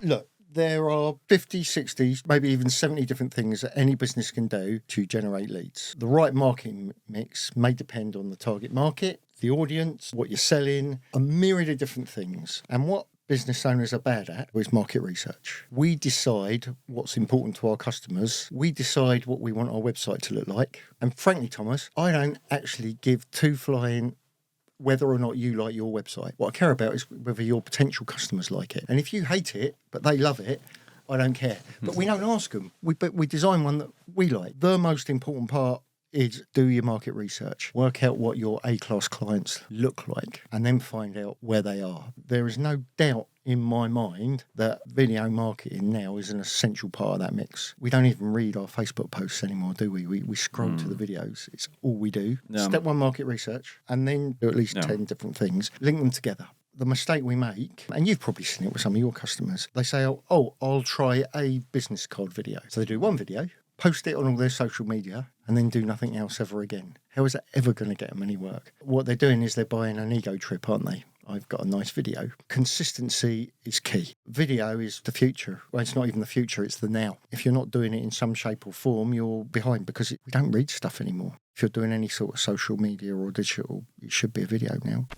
Look, there are 50, 60, maybe even 70 different things that any business can do to generate leads. The right marketing mix may depend on the target market, the audience, what you're selling, a myriad of different things. And what business owners are bad at is market research. We decide what's important to our customers. We decide what we want our website to look like. And frankly, Thomas, I don't actually give two flying whether or not you like your website. What I care about is whether your potential customers like it. And if you hate it, but they love it, I don't care. But we don't ask them. We design one that we like. The most important part is do your market research. Work out what your A-class clients look like and then find out where they are. There is no doubt in my mind that video marketing now is an essential part of that mix. We don't even read our Facebook posts anymore, do we? We scroll to the videos. It's all we do. Step one, market research, and then do at least 10 different things. Link them together. The mistake we make, and you've probably seen it with some of your customers, they say, oh, I'll try a business card video. So they do one video, post it on all their social media, and then do nothing else ever again. How is that ever going to get them any work? What they're doing is they're buying an ego trip, aren't they? I've got a nice video. Consistency is key. Video is the future. Well, it's not even the future, it's the now. If you're not doing it in some shape or form, you're behind because we don't read stuff anymore. If you're doing any sort of social media or digital, it should be a video now.